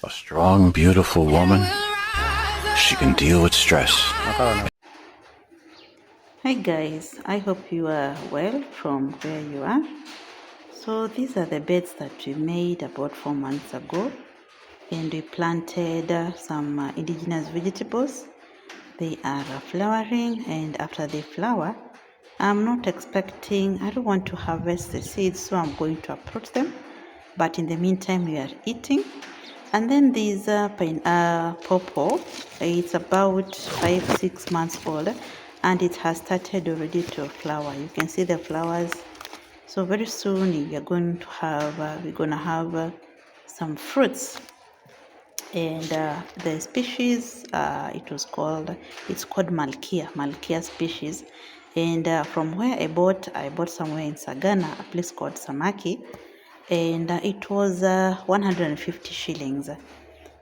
A strong, beautiful woman. She can deal with stress. Hi guys, I hope you are well from where you are. So these are the beds that we made about 4 months ago, and we planted some indigenous vegetables. They are flowering, and after they flower, I'm not expecting, I don't want to harvest the seeds, so I'm going to uproot them. But in the meantime, we are eating. And then these pawpaw, it's about 5-6 months old, and it has started already to flower. You can see the flowers. So very soon we are going to have some fruits. And the species it's called Malkia species. And from where I bought somewhere in Sagana, a place called Samaki, and it was 150 shillings.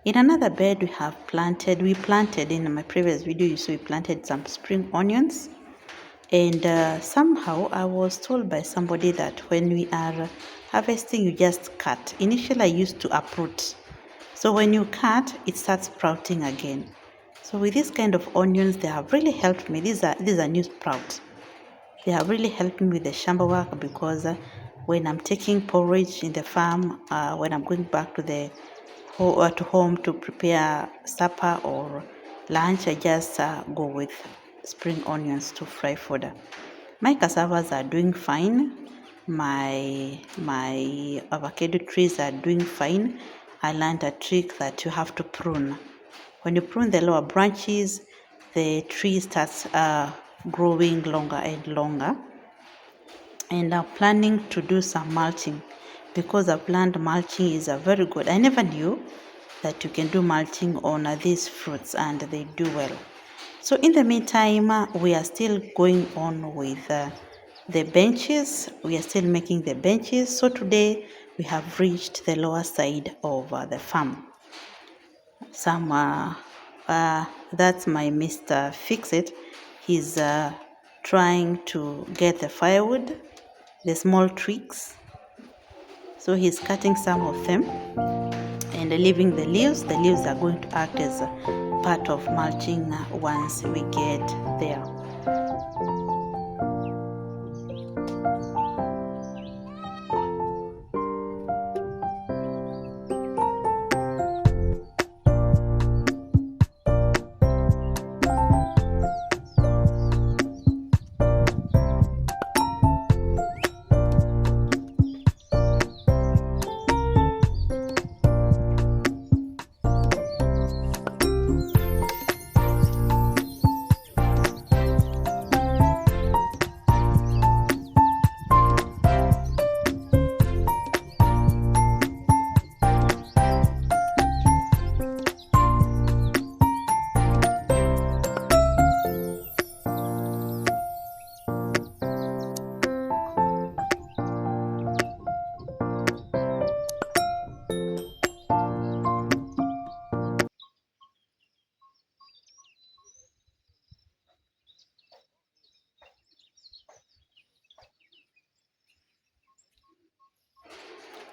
In another bed we planted in my previous video, you saw we planted some spring onions. And somehow I was told by somebody that when we are harvesting, you just cut. Initially, I used to uproot. So when you cut, it starts sprouting again. So with this kind of onions, they have really helped me. These are new sprouts. They have really helped me with the shamba work, because when I'm taking porridge in the farm, when I'm going back to home to prepare supper or lunch, I just go with spring onions to fry fodder. My cassavas are doing fine. My avocado trees are doing fine. I learned a trick that you have to prune. When you prune the lower branches, the tree starts growing longer and longer. And I'm planning to do some mulching, because I've learned mulching is a very good. I never knew that you can do mulching on these fruits, and they do well. So in the meantime, we are still going on with the benches. We are still making the benches. So today we have reached the lower side of the farm. That's my Mr. Fix-It. He's trying to get the firewood, the small twigs. So he's cutting some of them and leaving the leaves. The leaves are going to act as part of mulching once we get there.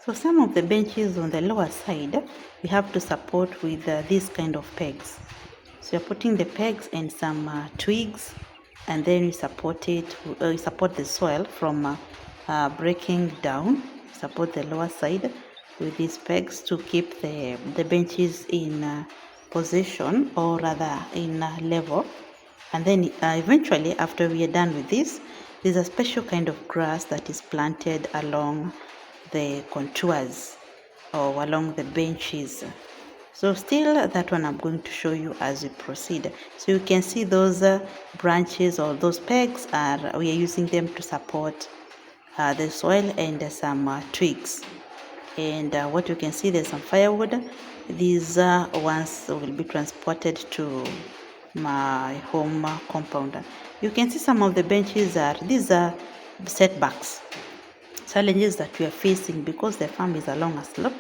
So some of the benches on the lower side, we have to support with these kind of pegs. So you're putting the pegs and some twigs, and then you support the soil from breaking down. Support the lower side with these pegs to keep the benches in position, or rather in level. And then eventually, after we are done with this, there's a special kind of grass that is planted along the contours or along the benches. So still, that one I'm going to show you as we proceed. So you can see those branches or those pegs we are using them to support the soil and some twigs. And what you can see, there's some firewood. These ones will be transported to my home compound. You can see some of the benches these are setbacks, challenges that we are facing, because the farm is along a slope.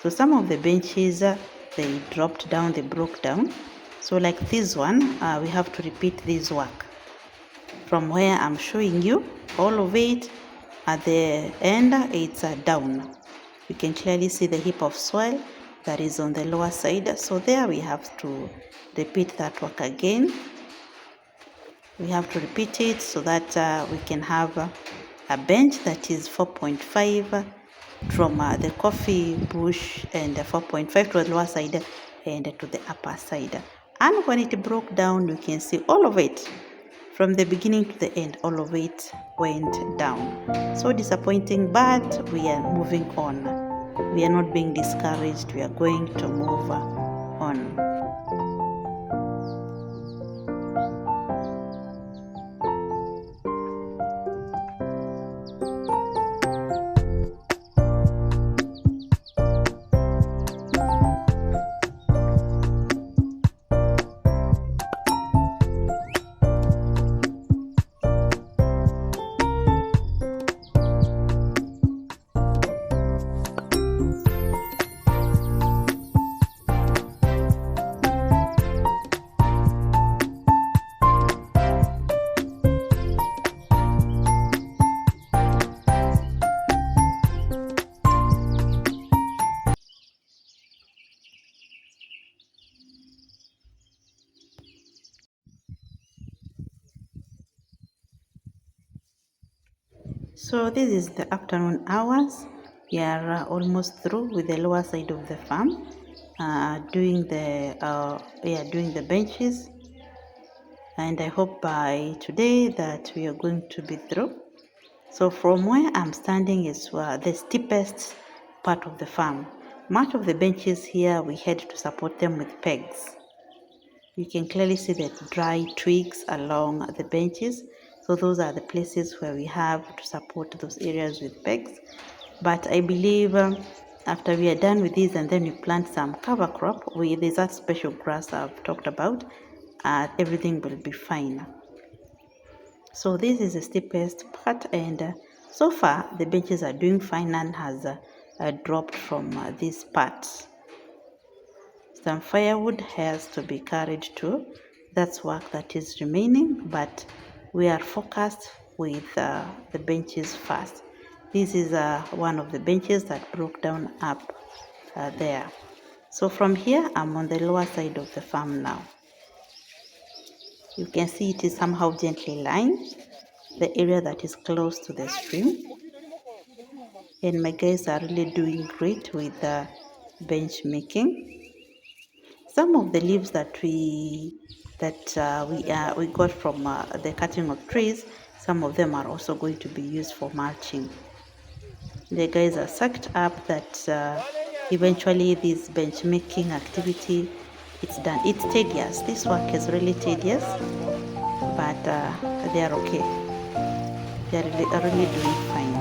So some of the benches they dropped down, they broke down. So like this one, we have to repeat this work from where I'm showing you. All of it at the end, it's down. You can clearly see the heap of soil, that is on the lower side. So there we have to repeat that work again. We have to repeat it so that we can have a bench that is 4.5 from the coffee bush and 4.5 to the lower side and to the upper side. And when it broke down, you can see all of it from the beginning to the end, all of it went down. So disappointing, but we are moving on. We are not being discouraged. We are going to move on. So this is the afternoon hours. We are almost through with the lower side of the farm, doing the benches, and I hope by today that we are going to be through. So from where I'm standing is the steepest part of the farm. Much of the benches here we had to support them with pegs. You can clearly see the dry twigs along the benches. So those are the places where we have to support those areas with pegs. But I believe after we are done with this and then we plant some cover crop with that special grass I've talked about, everything will be fine. So this is the steepest part, and so far the benches are doing fine. None has dropped from this part. Some firewood has to be carried too. That's work that is remaining, but we are focused with the benches first. This is one of the benches that broke down up there. So from here, I'm on the lower side of the farm now. You can see it is somehow gently lined, the area that is close to the stream. And my guys are really doing great with bench making. Some of the leaves that we got from the cutting of trees, some of them are also going to be used for mulching. The guys are sucked up that eventually this bench making activity, it's done. It's tedious. This work is really tedious, but they are okay. They are really doing fine.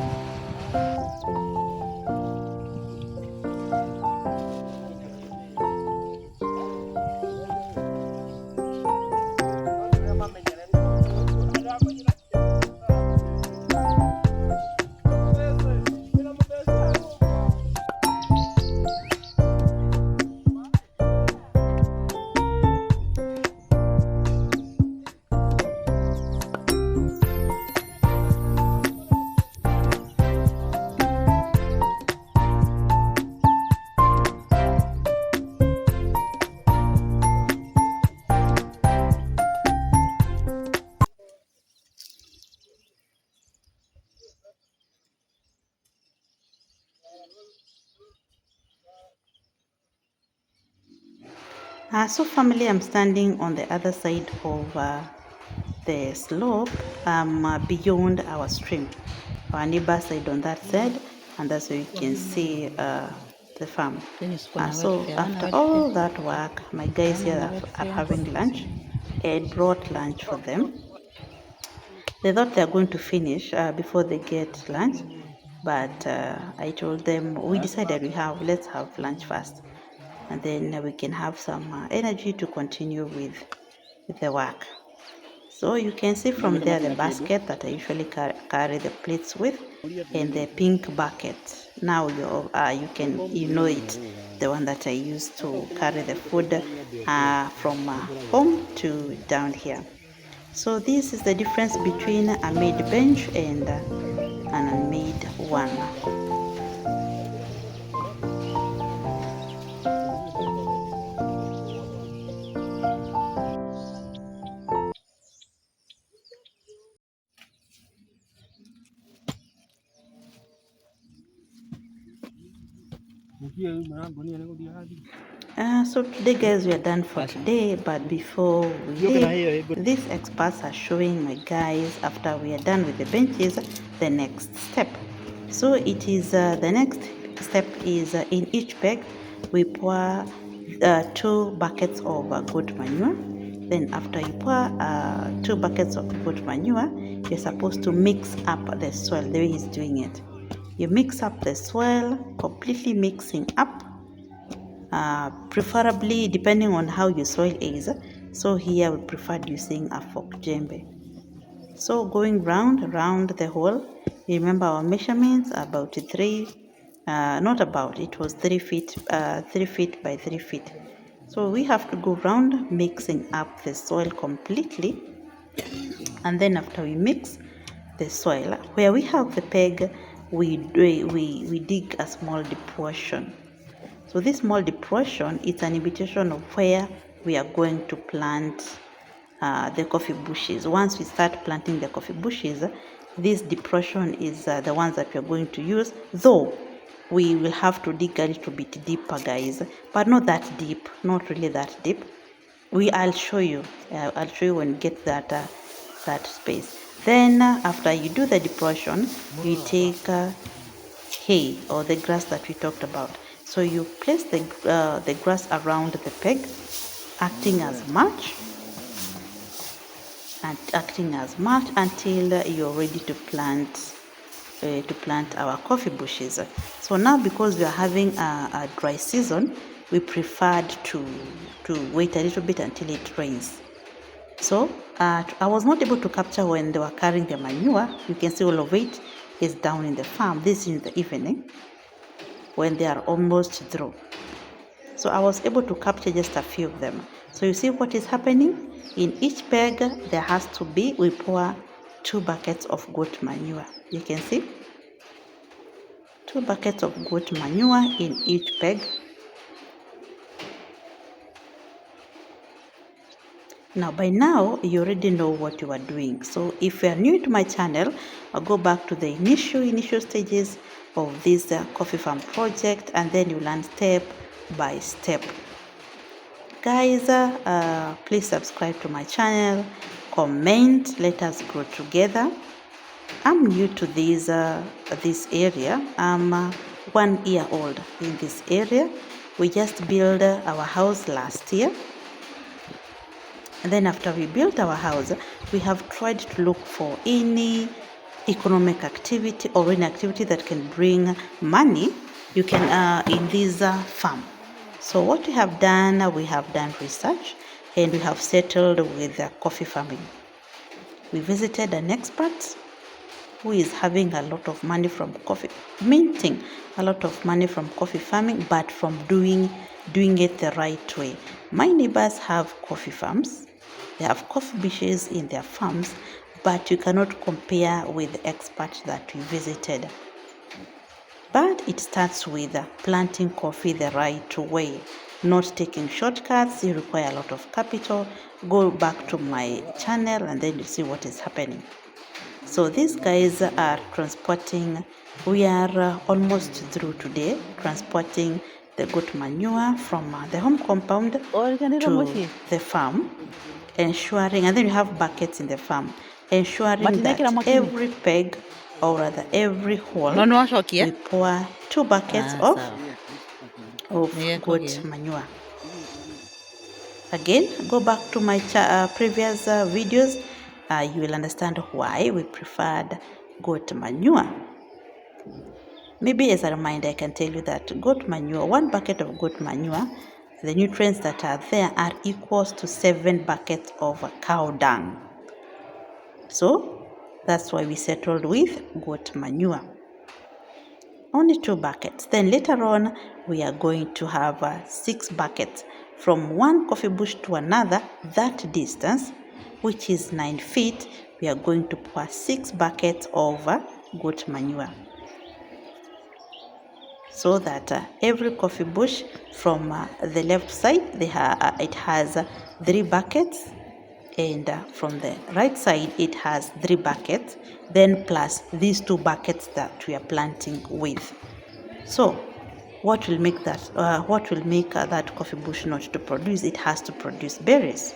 So family, I'm standing on the other side of the slope, beyond our stream. Our neighbor side on that side, and that's where you can see the farm. So after all that work, my guys here are having lunch. I brought lunch for them. They thought they're going to finish before they get lunch, but I told them we decided let's have lunch first, and then we can have some energy to continue with the work. So you can see from there the basket that I usually carry the plates with, and the pink bucket. Now you know it, the one that I use to carry the food from home to down here. So this is the difference between a made bench and an unmade one. So today guys, we are done for today, but before we leave, these experts are showing my guys after we are done with the benches the next step. So it is the next step is in each bag we pour 2 buckets of goat manure. Then after you pour 2 buckets of goat manure, you're supposed to mix up the soil the way he's doing it. You mix up the soil, completely mixing up, preferably depending on how your soil is. So here we preferred using a fork jembe. So going around the hole, remember our measurements about 3, not about, it was 3 feet, 3 feet by 3 feet. So we have to go round mixing up the soil completely, and then after we mix the soil, where we have the peg, we dig a small depression. So this small depression is an indication of where we are going to plant the coffee bushes. Once we start planting the coffee bushes, this depression is the ones that we are going to use, though we will have to dig a little bit deeper guys, but not that deep, not really that deep. I'll show you when we get that space. Then after you do the depression, you take hay or the grass that we talked about. So you place the grass around the peg, acting as mulch until you're ready to plant our coffee bushes. So now, because we are having a dry season, we preferred to wait a little bit until it rains. So I was not able to capture when they were carrying the manure. You can see all of it is down in the farm. This is in the evening when they are almost through. So I was able to capture just a few of them. So you see what is happening? In each peg there has to be, we pour 2 buckets of goat manure. You can see 2 buckets of goat manure in each peg. Now by now you already know what you are doing. So if you are new to my channel, I'll go back to the initial stages of this coffee farm project, and then you learn step by step. Guys, please subscribe to my channel, comment, let us grow together. I'm new to this area. I'm 1 year old in this area. We just built our house last year. And then after we built our house, we have tried to look for any economic activity or any activity that can bring money in this farm. So what we have done research, and we have settled with coffee farming. We visited an expert who is having a lot of money from coffee, minting a lot of money from coffee farming, but from doing it the right way. My neighbors have coffee farms. They have coffee bushes in their farms, but you cannot compare with the expert that we visited. But it starts with planting coffee the right way, not taking shortcuts. You require a lot of capital. Go back to my channel and then you see what is happening. So these guys are transporting, we are almost through today, transporting the goat manure from the home compound to the farm, ensuring, and then you have buckets in the farm, ensuring that every peg, or rather every hole, we pour 2 buckets of goat manure. Again, go back to my previous videos. You will understand why we preferred goat manure. Maybe as a reminder, I can tell you that goat manure, 1 bucket of goat manure, the nutrients that are there are equals to 7 buckets of cow dung. So that's why we settled with goat manure. Only 2 buckets. Then later on, we are going to have 6 buckets. From one coffee bush to another, that distance, which is 9 feet, we are going to pour 6 buckets of goat manure. So that every coffee bush from the left side, it has 3 buckets, and from the right side it has 3 buckets, then plus these 2 buckets that we are planting with. So what will make that coffee bush not to produce? It has to produce berries.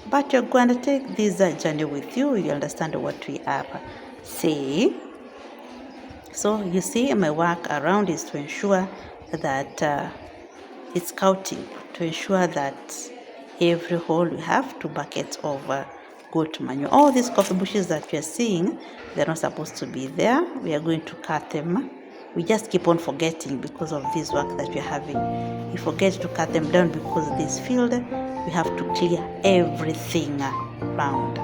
But you're going to take this journey with you. You understand what we are saying. So you see, my work around is to ensure that it's scouting, to ensure that every hole we have 2 buckets of goat manure. All these coffee bushes that we are seeing, they're not supposed to be there. We are going to cut them. We just keep on forgetting because of this work that we're having. We forget to cut them down because this field, we have to clear everything around.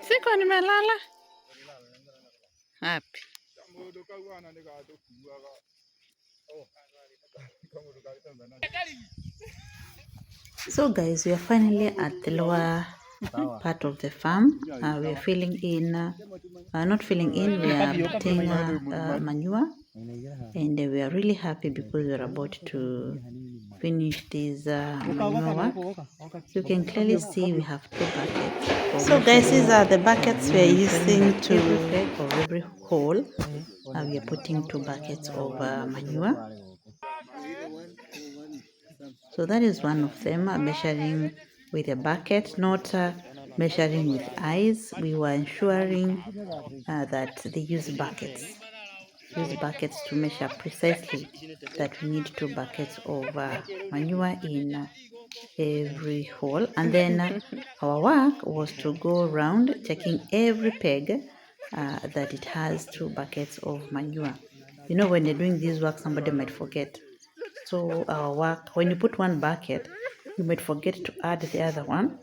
Siko nimelala hapi. So guys, we are finally at the lower part of the farm. We are filling in, not filling in, we are putting manure, and we are really happy because we are about to finish this manure work. So you can clearly see we have 2 buckets. So guys, these are the buckets we are using to every peg or every hole. We are putting 2 buckets of manure. So that is one of them, measuring with a bucket, not measuring with eyes. We were ensuring that they use buckets. Use buckets to measure precisely that we need 2 buckets of manure in every hole. And then our work was to go around checking every peg that it has 2 buckets of manure. You know, when you're doing this work, somebody might forget. So our work, when you put 1 bucket, you might forget to add the other one.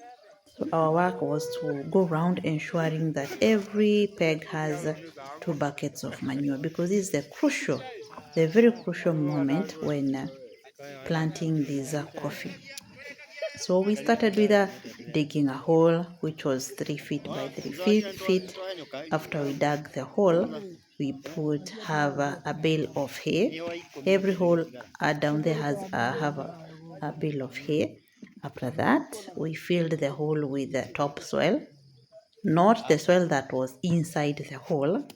So our work was to go around ensuring that every peg has 2 buckets of manure, because this is the very crucial moment when planting this coffee. So we started with digging a hole which was 3 feet by 3 feet. After we dug the hole, we have a bale of hay. Every hole down there has have a bale of hay. After that, we filled the hole with the topsoil, not the soil that was inside the hole,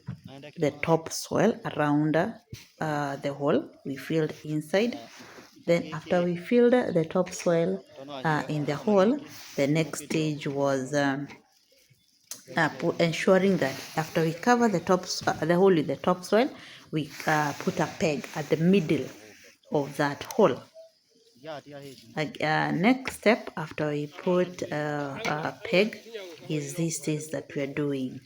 the topsoil around the hole we filled inside. Then after we filled the topsoil in the hole, the next stage was ensuring that after we cover the hole with the topsoil, we put a peg at the middle of that hole. Next step after we put a peg is this that we are doing.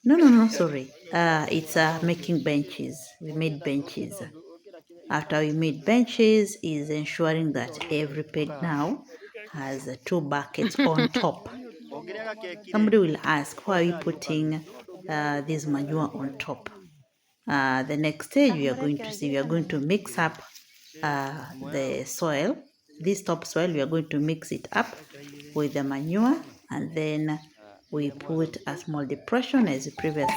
No, sorry. It's making benches. We made benches. After we made benches is ensuring that every peg now has two buckets on top. Somebody will ask, why are you putting this manure on top? The next stage we are going to see, we are going to mix up the soil. This topsoil, we are going to mix it up with the manure, and then we put a small depression as the previous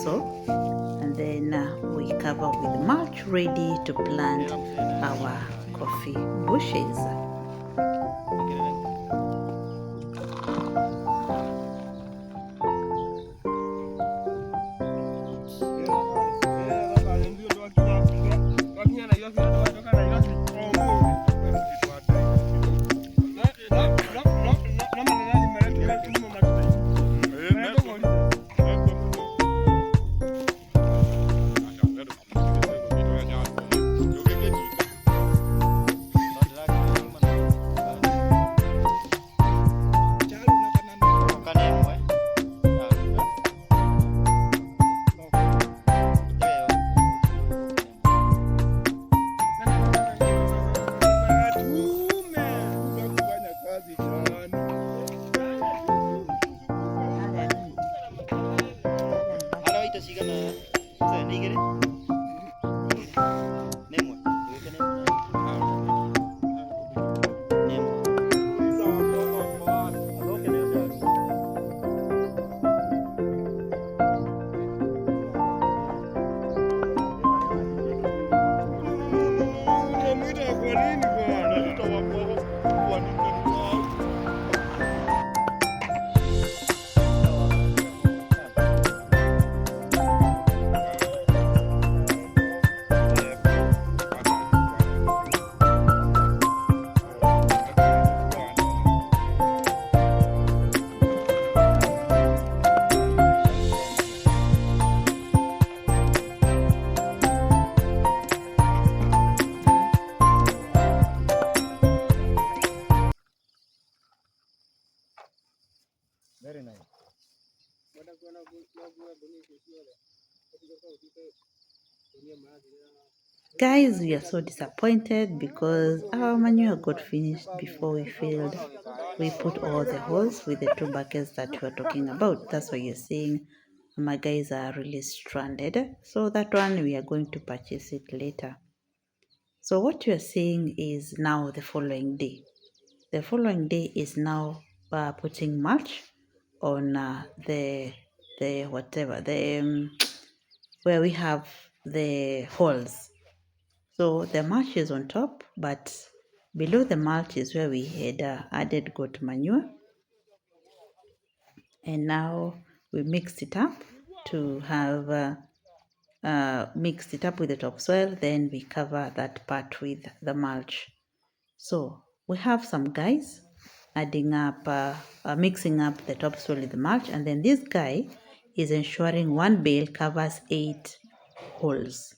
saw, and then we cover with mulch, ready to plant our coffee bushes. Very nice. Guys, we are so disappointed because our manure got finished before we filled. We put all the holes with the two buckets that we are talking about. That's why you're seeing my guys are really stranded. So that one we are going to purchase it later. So what you are seeing is now the following day. The following day is now putting mulch on the whatever the where we have the holes. So the mulch is on top, but below the mulch is where we had added goat manure, and now we mixed it up to have mixed it up with the topsoil. Then we cover that part with the mulch. So we have some guys adding up, mixing up the topsoil with the mulch, and then this guy is ensuring one bale covers 8 holes.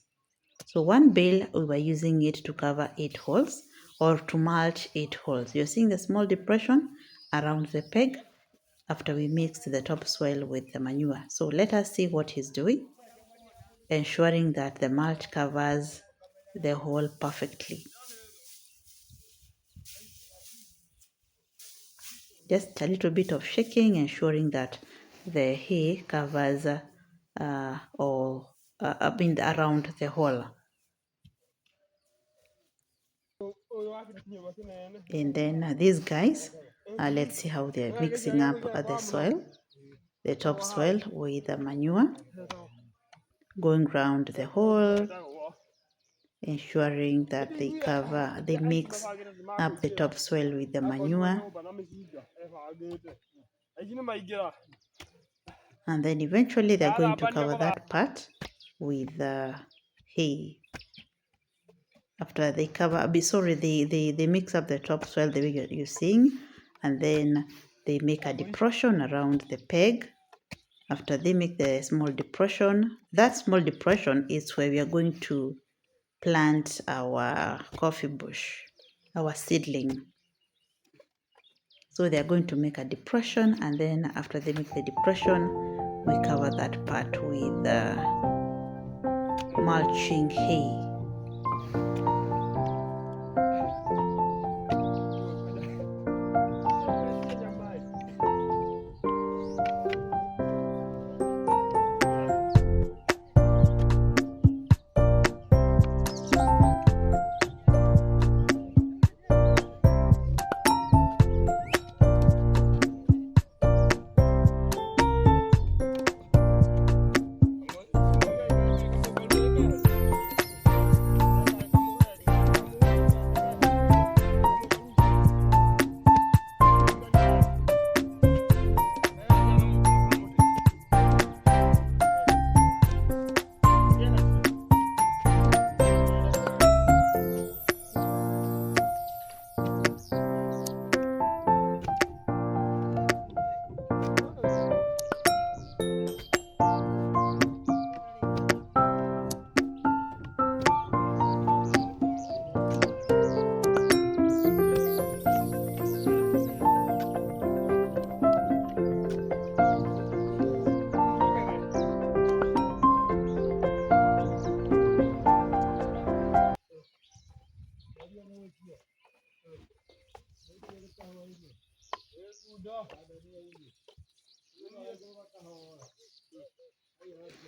So one bale, we were using it to cover 8 holes or to mulch 8 holes. You're seeing the small depression around the peg after we mixed the topsoil with the manure. So let us see what he's doing, ensuring that the mulch covers the hole perfectly. Just a little bit of shaking, ensuring that the hay covers all around the hole. And then these guys, let's see how they're mixing up the soil, the topsoil with the manure, going around the hole, ensuring that they mix up the topsoil with the manure. And then eventually they're going to cover that part with hay. After they they mix up the topsoil the way you're seeing, and then they make a depression around the peg. After they make the small depression, that small depression is where we are going to plant our coffee bush. our seedling. So they are going to make a depression, and then after they make the depression, we cover that part with mulching hay.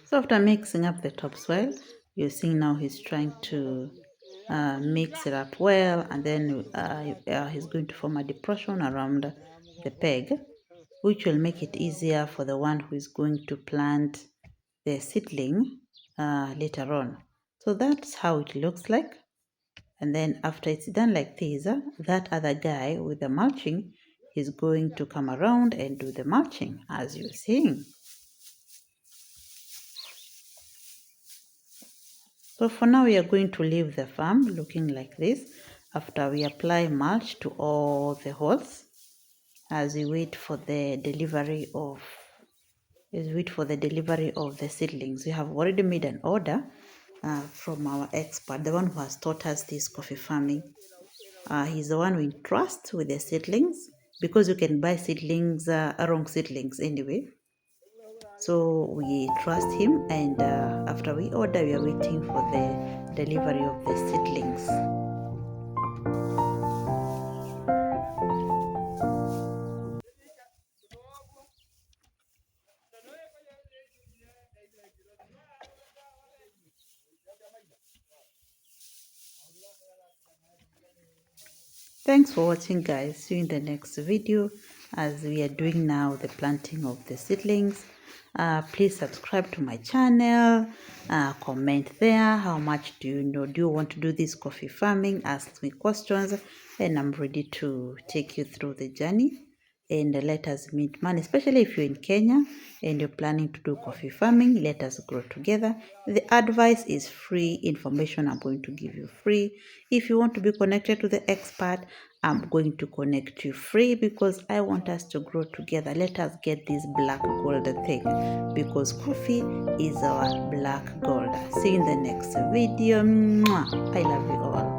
So after mixing up the topsoil, you see now he's trying to mix it up well, and then he's going to form a depression around the peg, which will make it easier for the one who is going to plant the seedling later on. So that's how it looks like. And then after it's done like this, that other guy with the mulching is going to come around and do the mulching, as you're seeing. So for now, we are going to leave the farm looking like this after we apply mulch to all the holes, as we wait for the delivery of the seedlings. We have already made an order from our expert, the one who has taught us this coffee farming. He's the one we trust with the seedlings, because you can buy seedlings, wrong seedlings anyway. So we trust him, and after we order, we are waiting for the delivery of the seedlings. Thanks for watching, guys. See you in the next video, as we are doing now the planting of the seedlings. Please subscribe to my channel, comment there how much do you want to do this coffee farming, ask me questions, and I'm ready to take you through the journey. And let us meet man, especially if you're in Kenya and you're planning to do coffee farming. Let us grow together. The advice is free, information I'm going to give you free. If you want to be connected to the expert, I'm going to connect you free, because I want us to grow together. Let us get this black gold thing, because coffee is our black gold. See you in the next video. Mwah. I love you all.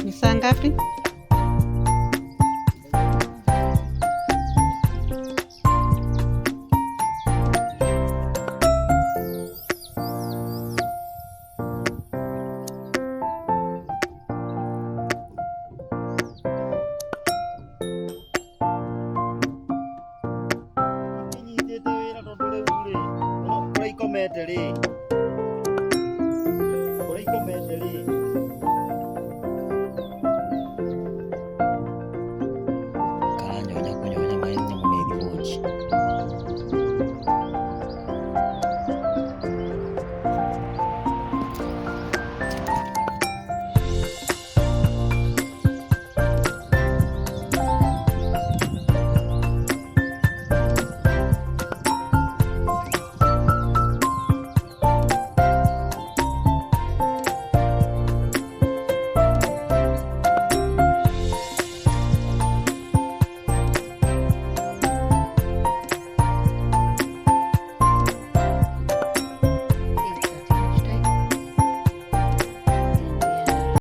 Ni saa ngapi? Inyitĩte wĩra tondũ rĩu rĩ, kũrĩa ikomete rĩ,